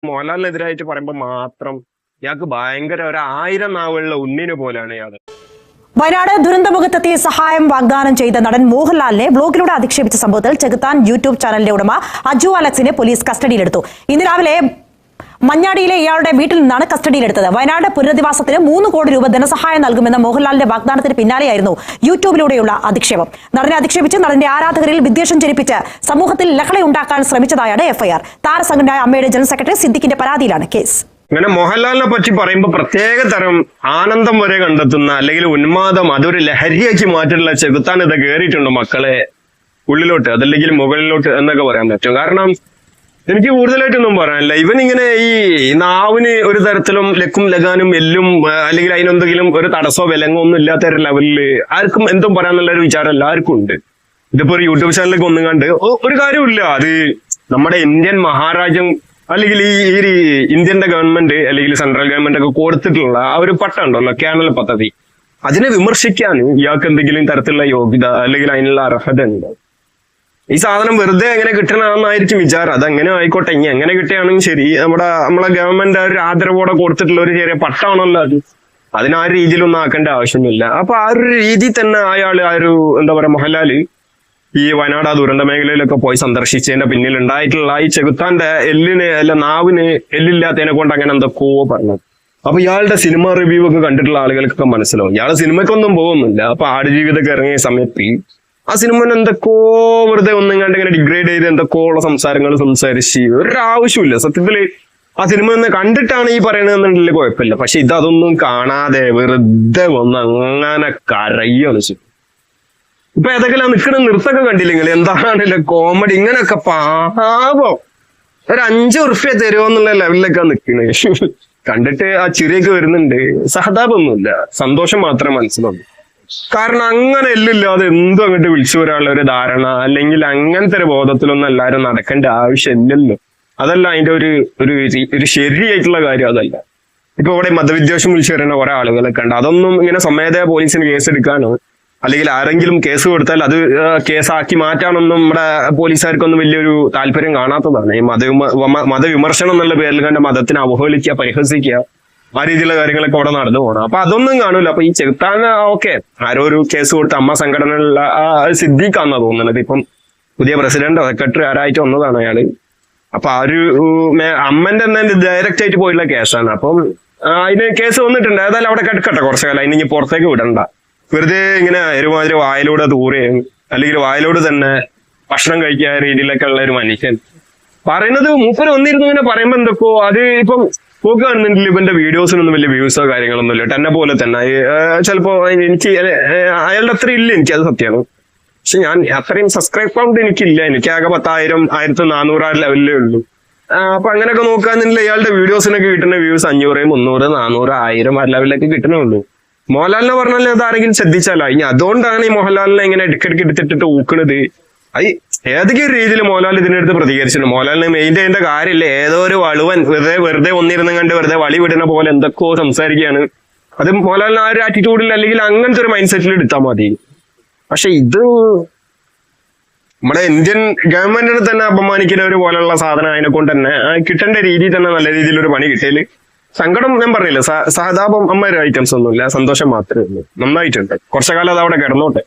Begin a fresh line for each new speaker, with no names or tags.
മോഹൻലാലിനെതിരായിട്ട് പറയുമ്പോൾ മാത്രം ഇയാൾക്ക് ഭയങ്കര ഒരു 1000 നാവുള്ള ഉണ്ണിനെ പോലെയാണ് ഇയാൾ.
വയനാട് ദുരന്തമുഖത്തെത്തി സഹായം വാഗ്ദാനം ചെയ്ത നടൻ മോഹൻലാലിനെ ബ്ലോഗിലൂടെ അധിക്ഷേപിച്ച സംഭവത്തിൽ ചെകുത്താൻ യൂട്യൂബ് ചാനലിന്റെ ഉടമ അജു അലക്സിനെ പോലീസ് കസ്റ്റഡിയിലെടുത്തു. ഇന്ന് രാവിലെ മഞ്ഞാടിയിലെ ഇയാളുടെ വീട്ടിൽ നിന്നാണ് കസ്റ്റഡിയിലെടുത്തത്. വയനാട് പുനരധിവാസത്തിന് 3 കോടി രൂപ ധനസഹായം നൽകുമെന്ന മോഹൻലാലിന്റെ വാഗ്ദാനത്തിന് പിന്നാലെയായിരുന്നു യൂട്യൂബിലൂടെയുള്ള അധിക്ഷേപം. നടനെ അധിക്ഷേപിച്ച് നടന്റെ ആരാധകരിൽ വിദ്വേഷം ജനിപ്പിച്ച് സമൂഹത്തിൽ ലഹളയുണ്ടാക്കാൻ ശ്രമിച്ചതായാണ് എഫ്ഐആർ. താരസംഘടനയായ അമ്മയുടെ ജനറൽ സെക്രട്ടറി സിദ്ദിഖിന്റെ പരാതിയിലാണ് കേസ്.
ഇങ്ങനെ മോഹൻലാലിനെ പറ്റി പറയുമ്പോൾ പ്രത്യേക തരം ആനന്ദം വരെ കണ്ടെത്തുന്ന അല്ലെങ്കിൽ ഉന്മാദം അതൊരു ലഹരിയാക്കി മാറ്റിയുള്ള ചെകുത്താൻ ഇത് കയറിയിട്ടുണ്ട് മക്കളെ ഉള്ളിലോട്ട്, അതല്ലെങ്കിൽ മുകളിലോട്ട് എന്നൊക്കെ പറയാൻ പറ്റും. കാരണം എനിക്ക് കൂടുതലായിട്ടൊന്നും പറയാനില്ല. ഇവനിങ്ങനെ ഈ നാവിന് ഒരു തരത്തിലും ലക്കും ലഗാനും എല്ലും അല്ലെങ്കിൽ അതിനെന്തെങ്കിലും ഒരു തടസ്സമോ വിലങ്ങോ ഒന്നും ഇല്ലാത്ത ഒരു ലെവലിൽ ആർക്കും എന്തും പറയാനുള്ള ഒരു വിചാരം എല്ലാവർക്കും ഉണ്ട്. ഇതിപ്പോ ഒരു യൂട്യൂബ് ചാനലിലേക്ക് ഒന്നും കണ്ട് ഒരു കാര്യമില്ല. അത് നമ്മുടെ ഇന്ത്യൻ മഹാരാജ്യം അല്ലെങ്കിൽ ഈ ഇന്ത്യന്റെ ഗവൺമെന്റ് അല്ലെങ്കിൽ സെൻട്രൽ ഗവൺമെന്റ് ഒക്കെ കൊടുത്തിട്ടുള്ള ആ ഒരു പട്ടം ഉണ്ടല്ലോ, കേണൽ പദ്ധതി, അതിനെ വിമർശിക്കാൻ ഇയാൾക്ക് എന്തെങ്കിലും തരത്തിലുള്ള യോഗ്യത അല്ലെങ്കിൽ അതിനുള്ള അർഹത ഉണ്ട്? ഈ സാധനം വെറുതെ എങ്ങനെ കിട്ടണമെന്നായിരിക്കും വിചാരം. അതെങ്ങനെ ആയിക്കോട്ടെ, ഇനി എങ്ങനെ കിട്ടുകയാണെങ്കിൽ ശരി. നമ്മളെ ഗവൺമെന്റ് ഒരു ആദരവോടെ കൊടുത്തിട്ടുള്ള ഒരു ചെറിയ പട്ടാണല്ലോ അത്. അതിനാ രീതിയിലൊന്നും ആക്കേണ്ട ആവശ്യമൊന്നുമില്ല. അപ്പൊ ആ ഒരു രീതി തന്നെ അയാള് ആ ഒരു എന്താ പറയാ മോഹൻലാല് ഈ വയനാട് ആ ദുരന്ത മേഖലയിലൊക്കെ പോയി സന്ദർശിച്ചതിന്റെ പിന്നിൽ ഉണ്ടായിട്ടുള്ള ഈ ചെകുത്താന്റെ നാവിന് എല്ലില്ലാത്തതിനെ കൊണ്ട് അങ്ങനെ എന്തൊക്കെയോ പറഞ്ഞത്. അപ്പൊ ഇയാളുടെ സിനിമ റിവ്യൂ ഒക്കെ കണ്ടിട്ടുള്ള ആളുകൾക്കൊക്കെ മനസ്സിലാവും ഇയാളെ സിനിമയ്ക്കൊന്നും പോകുന്നില്ല. അപ്പൊ ആടുജീവിതമൊക്കെ ഇറങ്ങിയ സമയത്ത് ആ സിനിമ എന്തൊക്കെയോ വെറുതെ ഒന്നും കണ്ട് ഇങ്ങനെ ഡിഗ്രേഡ് ചെയ്ത് എന്തൊക്കെയോ ഉള്ള സംസാരങ്ങൾ സംസാരിച്ച് ഒരാവശ്യമില്ല. സത്യത്തില് ആ സിനിമ ഒന്ന് കണ്ടിട്ടാണ് ഈ പറയണതെന്നുണ്ടെങ്കിൽ കുഴപ്പമില്ല. പക്ഷെ ഇതൊന്നും കാണാതെ വെറുതെ വന്ന് അങ്ങനെ കരയാണ്. ഇപ്പൊ ഏതൊക്കെല്ലാം നിൽക്കണ നൃത്തമൊക്കെ കണ്ടില്ലെങ്കിൽ എന്താണല്ലേ കോമഡി. ഇങ്ങനെയൊക്കെ പാപം ഒരു 5 ഉറുപ്പ്യ തരുമോ എന്നുള്ള ലെവലിലൊക്കെ നിൽക്കണേ. കണ്ടിട്ട് ആ ചിരിയൊക്കെ വരുന്നുണ്ട്. സഹതാപമൊന്നുമില്ല, സന്തോഷം മാത്രമേ മനസ്സിലുള്ളൂ. കാരണം അങ്ങനെ എല്ലില്ലാതെ എന്തും അങ്ങോട്ട് വിളിച്ചു വരാനുള്ള ഒരു ധാരണ അല്ലെങ്കിൽ അങ്ങനത്തെ ഒരു ബോധത്തിലൊന്നും എല്ലാവരും നടക്കേണ്ട ആവശ്യമില്ലല്ലോ. അതല്ല അതിന്റെ ഒരു ശരിയായിട്ടുള്ള കാര്യം അതല്ല. ഇപ്പൊ ഇവിടെ മതവിദ്വേഷം വിളിച്ചു വരുന്ന കുറെ ആളുകളൊക്കെ ഉണ്ട്. അതൊന്നും ഇങ്ങനെ സ്വമേധയാ പോലീസിന് കേസ് എടുക്കാനോ അല്ലെങ്കിൽ ആരെങ്കിലും കേസ് കൊടുത്താൽ അത് കേസാക്കി മാറ്റാനൊന്നും നമ്മുടെ പോലീസുകാർക്കൊന്നും വലിയൊരു താല്പര്യം കാണാത്തതാണ്. ഈ മതവിമർശനം എന്നുള്ള പേരിൽ കണ്ട മതത്തിനെ അവഹേളിക്കുക, പരിഹസിക്കുക, ആ രീതിയിലുള്ള കാര്യങ്ങളൊക്കെ അവിടെ നടന്നു പോകണം. അപ്പൊ അതൊന്നും കാണൂല. അപ്പൊ ഈ ചെകുത്താൻ ഓക്കെ ആരോ ഒരു കേസ് കൊടുത്ത അമ്മ സംഘടനയിലുള്ള സിദ്ദീഖാന്നാ തോന്നുന്നത്. ഇപ്പം പുതിയ പ്രസിഡന്റോ സെക്രട്ടറി ആരായിട്ട് വന്നതാണ് അയാള്. അപ്പൊ ആ ഒരു അമ്മന്റെ തന്നെ ഡയറക്റ്റ് ആയിട്ട് പോയിട്ടുള്ള കേസാണ്. അപ്പം അതിന് കേസ് വന്നിട്ടുണ്ട്. ഏതായാലും അവിടെ കിടക്കട്ടെ കുറച്ചു കാലം. അതിന് ഇനി പുറത്തേക്ക് വിടണ്ട. വെറുതെ ഇങ്ങനെ ഒരുമാതിരി വായിലൂടെ ദൂരെയും അല്ലെങ്കിൽ വായിലൂടെ തന്നെ ഭക്ഷണം കഴിക്കുക രീതിയിലൊക്കെ ഉള്ള ഒരു മനുഷ്യൻ പറയുന്നത് മൂപ്പര് വന്നിരുന്നു ഇങ്ങനെ പറയുമ്പോ എന്തൊക്കെയോ അത് ഇപ്പം പോക്ക് കാണുന്നുണ്ടെങ്കിൽ ഇവന്റെ വീഡിയോസിനൊന്നും വലിയ വ്യൂസോ കാര്യങ്ങളൊന്നും ഇല്ല. എന്നെ പോലെ തന്നെ ചിലപ്പോ എനിക്ക് അയാളുടെ അത്ര ഇല്ല, എനിക്കത് സത്യമാണ്. പക്ഷെ ഞാൻ അത്രയും സബ്സ്ക്രൈബ് കൗണ്ട് എനിക്കില്ല. എനിക്ക് ആകെ 10,000 1400 ലെവലിലേ ഉള്ളൂ. അപ്പൊ അങ്ങനെയൊക്കെ നോക്കാന്നില്ല ഇയാളുടെ വീഡിയോസിനൊക്കെ കിട്ടുന്ന വ്യൂസ് 500 300 400 1000 ആ ലെവലിലൊക്കെ കിട്ടണുള്ളൂ. മോഹൻലാലിനെ പറഞ്ഞാൽ അതാരെങ്കിലും ശ്രദ്ധിച്ചാലോ. ഇനി അതുകൊണ്ടാണ് ഈ മോഹൻലാലിനെ ഇങ്ങനെ ഇടയ്ക്കിടയ്ക്ക് എടുത്തിട്ടിട്ട് ഊക്കണത്. അത് ഏതൊക്കെയൊരു രീതിയിൽ മോഹൻലാൽ ഇതിനടുത്ത് പ്രതികരിച്ചിട്ടുണ്ട്. മോഹൻലാലിനെ മെയിൻ ചെയ്യേണ്ട കാര്യമില്ല. ഏതോ ഒരു വളുവൻ വെറുതെ ഒന്നിരുന്ന് കണ്ട് വെറുതെ വളി വിടുന്ന പോലെ എന്തൊക്കെയോ സംസാരിക്കുകയാണ്. അത് മോഹൻലാലിന് ആ ഒരു ആറ്റിറ്റ്യൂഡിൽ അല്ലെങ്കിൽ അങ്ങനത്തെ ഒരു മൈൻഡ് സെറ്റിൽ എടുത്താൽ മതി. പക്ഷെ ഇത് നമ്മുടെ ഇന്ത്യൻ ഗവൺമെന്റിനെ തന്നെ അപമാനിക്കുന്ന ഒരു പോലുള്ള സാധനം അതിനെ കൊണ്ട് തന്നെ കിട്ടേണ്ട രീതിയിൽ തന്നെ നല്ല രീതിയിൽ ഒരു പണി കിട്ടിയാല് സങ്കടം ഞാൻ പറഞ്ഞില്ല. സഹതാപം അമ്മ ഐറ്റംസ് ഒന്നുമില്ല, സന്തോഷം മാത്രമേ ഉള്ളൂ. നന്നായിട്ടുണ്ട്. കുറച്ചു കാലം അത് അവിടെ കിടന്നോട്ടെ.